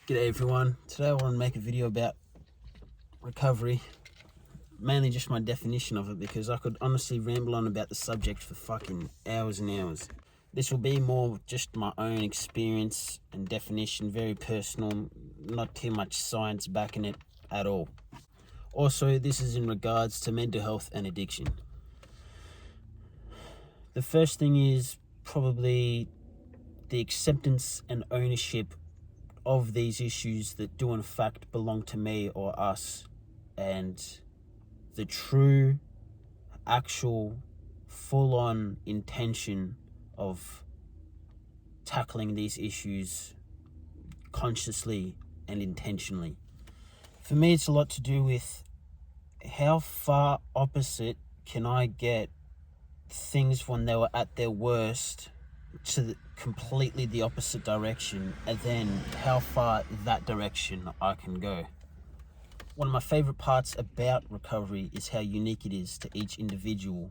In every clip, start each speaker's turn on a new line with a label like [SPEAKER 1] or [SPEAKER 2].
[SPEAKER 1] G'day everyone. Today I want to make a video about recovery, mainly just my definition of it, because I could honestly ramble on about the subject for fucking hours and hours. This will be more just my own experience and definition, very personal, not too much science backing it at all. Also, this is in regards to mental health and addiction. The first thing is probably the acceptance and ownership of these issues that do in fact belong to me or us, and the true, actual, full-on intention of tackling these issues consciously and intentionally. For me, it's a lot to do with how far opposite can I get things when they were at their worst to completely the opposite direction, and then how far that direction I can go. One of my favorite parts about recovery is how unique it is to each individual.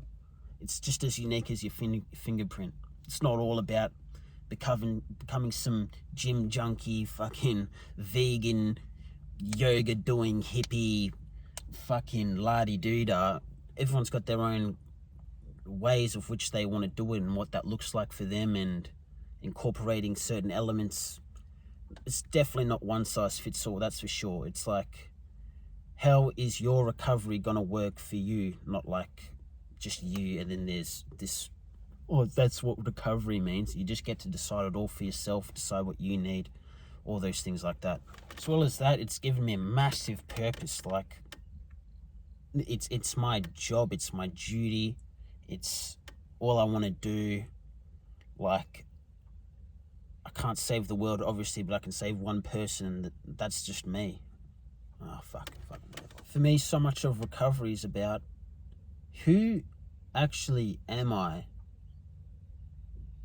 [SPEAKER 1] It's just as unique as your fingerprint. It's not all about becoming some gym junkie, fucking vegan, yoga doing hippie, fucking la-di-doo-dah. Everyone's got their own ways of which they want to do it and what that looks like for them, and incorporating certain elements. It's definitely not one size fits all, that's for sure. It's like, how is your recovery gonna work for you? Not like just you and then there's this, that's what recovery means. You just get to decide it all for yourself, decide what you need, all those things like that. As well as that, it's given me a massive purpose. Like, it's my job, it's my duty, it's all I want to do. Like, I can't save the world, obviously, but I can save one person. That's just me. Oh, fuck. For me, so much of recovery is about who actually am I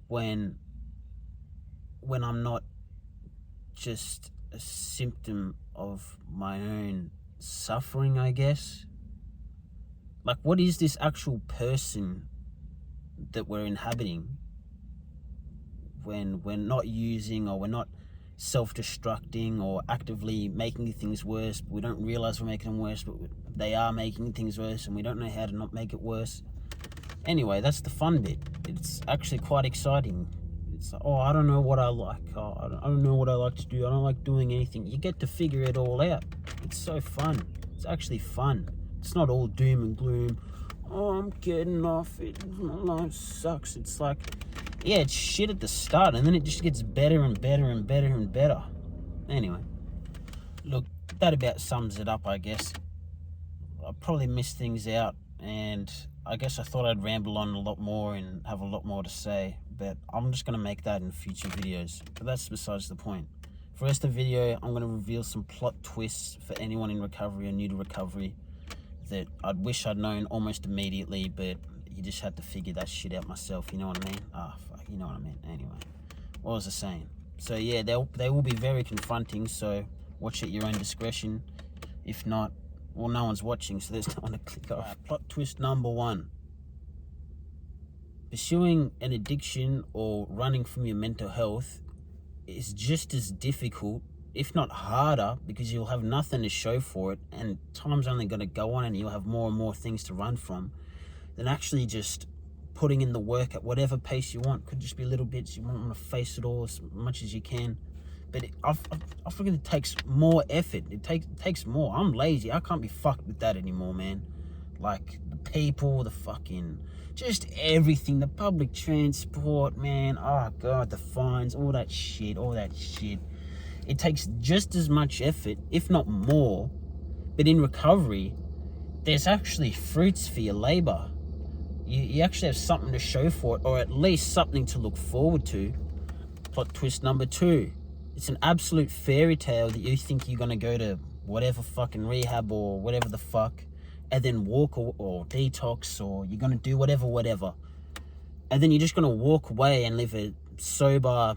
[SPEAKER 1] when I'm not just a symptom of my own suffering, I guess. Like, what is this actual person that we're inhabiting when we're not using, or we're not self-destructing or actively making things worse, but we don't realize we're making them worse, but they are making things worse and we don't know how to not make it worse. Anyway, that's the fun bit. It's actually quite exciting. It's like, I don't know what I like. I don't know what I like to do. I don't like doing anything. You get to figure it all out. It's so fun. It's actually fun. It's not all doom and gloom. I'm getting off it. My life sucks. It's like, yeah, it's shit at the start, and then it just gets better and better and better and better. Anyway, look, that about sums it up, I guess. I probably missed things out, and I guess I thought I'd ramble on a lot more and have a lot more to say, but I'm just going to make that in future videos. But that's besides the point. For the rest of the video, I'm going to reveal some plot twists for anyone in recovery or new to recovery that I'd wish I'd known almost immediately, but you just had to figure that shit out myself, you know what I mean? Fuck, you know what I mean. Anyway, what was I saying? So yeah, they will be very confronting, so watch at your own discretion. If not, well, no one's watching, so there's no one to click off. Plot twist number 1. Pursuing an addiction or running from your mental health is just as difficult, if not harder, because you'll have nothing to show for it, and time's only going to go on and you'll have more and more things to run from, than actually just putting in the work at whatever pace you want. Could just be little bits. You want to face it all as much as you can, but I forget it takes more effort. It takes more. I'm lazy. I can't be fucked with that anymore, man. Like, the people, the fucking, just everything, the public transport, man. Oh god, the fines, all that shit. It takes just as much effort, if not more. But in recovery, there's actually fruits for your labor. You actually have something to show for it, or at least something to look forward to. Plot twist number 2. It's an absolute fairy tale that you think you're going to go to whatever fucking rehab or whatever the fuck, and then walk or detox, or you're going to do whatever. And then you're just going to walk away and live a sober,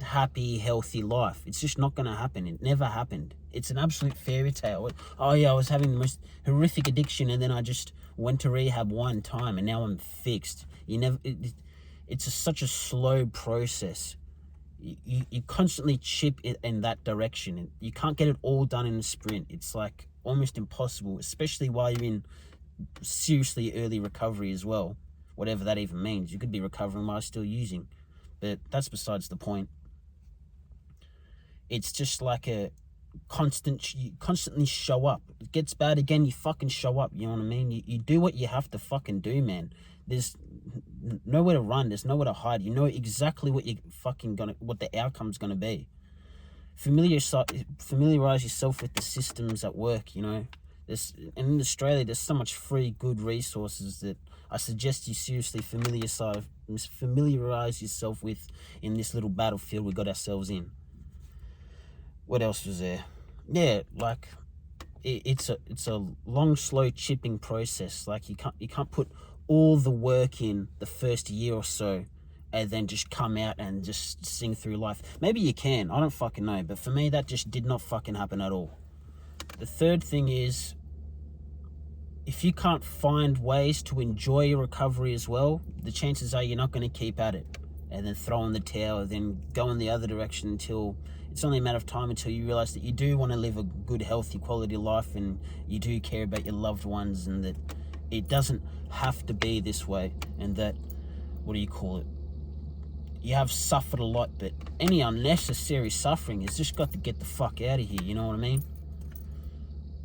[SPEAKER 1] happy, healthy life. It's just not going to happen. It never happened. It's an absolute fairy tale. Oh yeah, I was having the most horrific addiction, and then I just went to rehab one time and now I'm fixed. It's such a slow process. You constantly chip in that direction. You can't get it all done in a sprint. It's like almost impossible, especially while you're in seriously early recovery as well, whatever that even means. You could be recovering while still using, but that's besides the point. It's just like a you constantly show up. It gets bad again, you fucking show up, you know what I mean? You do what you have to fucking do, man. There's nowhere to run, there's nowhere to hide. You know exactly what what the outcome's gonna be. Familiarize yourself with the systems at work, you know. In Australia, there's so much free, good resources that I suggest you seriously familiarize yourself with in this little battlefield we got ourselves in. What else was there? Yeah, like it's a long, slow chipping process. Like you can't put all the work in the first year or so and then just come out and just sing through life. Maybe you can, I don't fucking know, but for me that just did not fucking happen at all. The third thing is, if you can't find ways to enjoy your recovery as well, the chances are you're not going to keep at it, and then throw in the towel, then go in the other direction until it's only a matter of time until you realize that you do want to live a good, healthy, quality life, and you do care about your loved ones, and that it doesn't have to be this way, and that, you have suffered a lot, but any unnecessary suffering has just got to get the fuck out of here, you know what I mean?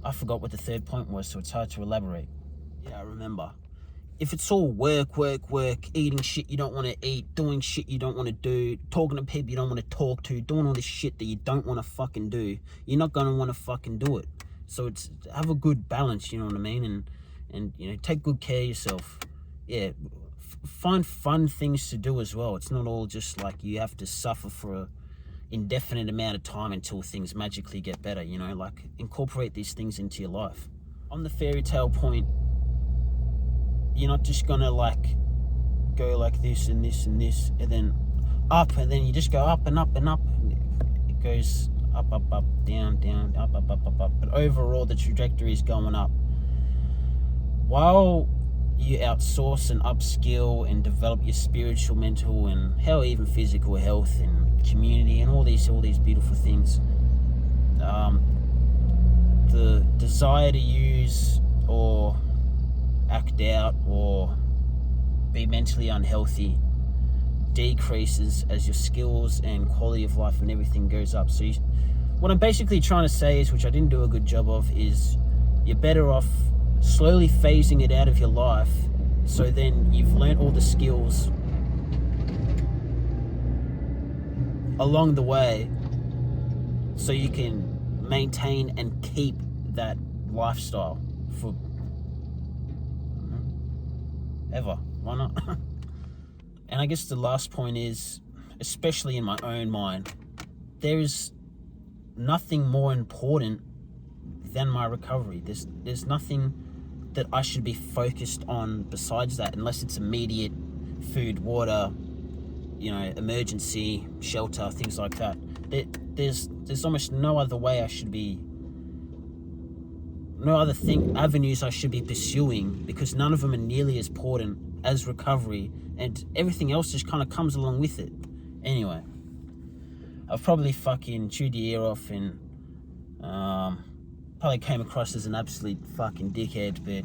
[SPEAKER 1] I forgot what the third point was, so it's hard to elaborate. Yeah, I remember. If it's all work, eating shit you don't want to eat, doing shit you don't want to do, talking to people you don't want to talk to, doing all this shit that you don't want to fucking do, you're not going to want to fucking do it. So it's have a good balance, you know what I mean? And you know, take good care of yourself. Yeah, find fun things to do as well. It's not all just like you have to suffer for a indefinite amount of time until things magically get better, you know? Like, incorporate these things into your life. On the fairy tale point, you're not just gonna like go like this and this and this and then up, and then you just go up and up and up. It goes up, down, up. But overall, the trajectory is going up. While you outsource and upskill and develop your spiritual, mental, and hell, even physical health and community and all these beautiful things, the desire to use or act out or be mentally unhealthy decreases as your skills and quality of life and everything goes up. So what I'm basically trying to say is, which I didn't do a good job of, is you're better off slowly phasing it out of your life, so then you've learned all the skills along the way so you can maintain and keep that lifestyle for ever. Why not? And I guess the last point is, especially in my own mind, there is nothing more important than my recovery. There's nothing that I should be focused on besides that, unless it's immediate food, water, you know, emergency shelter, things like that. There's almost no other way I should be, no other avenues I should be pursuing, because none of them are nearly as important as recovery, and everything else just kind of comes along with it. Anyway, I've probably fucking chewed your ear off and probably came across as an absolute fucking dickhead, but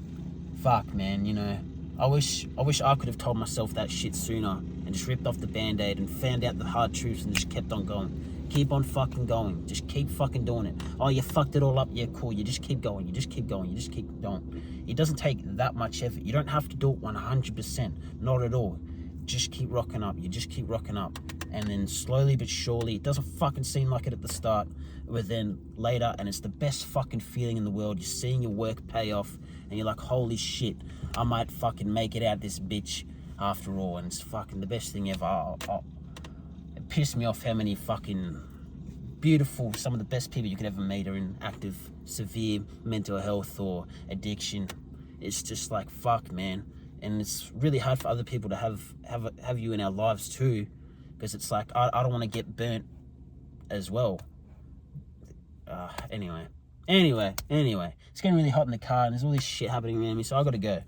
[SPEAKER 1] fuck, man, you know, I wish I could have told myself that shit sooner and just ripped off the band-aid and found out the hard truths and just kept on going. Keep on fucking going. Just keep fucking doing it. Oh, you fucked it all up. Yeah, cool. You just keep going. You just keep going. You just keep going. It doesn't take that much effort. You don't have to do it 100%. Not at all. Just keep rocking up. You just keep rocking up. And then slowly but surely, it doesn't fucking seem like it at the start, but then later, and it's the best fucking feeling in the world. You're seeing your work pay off, and you're like, holy shit, I might fucking make it out this bitch after all. And it's fucking the best thing ever. It pissed me off how many fucking beautiful, some of the best people you could ever meet are in active, severe mental health or addiction. It's just like, fuck, man. And it's really hard for other people to have you in our lives too, because it's like, I don't want to get burnt as well. Anyway, it's getting really hot in the car, and there's all this shit happening around me, so I gotta go.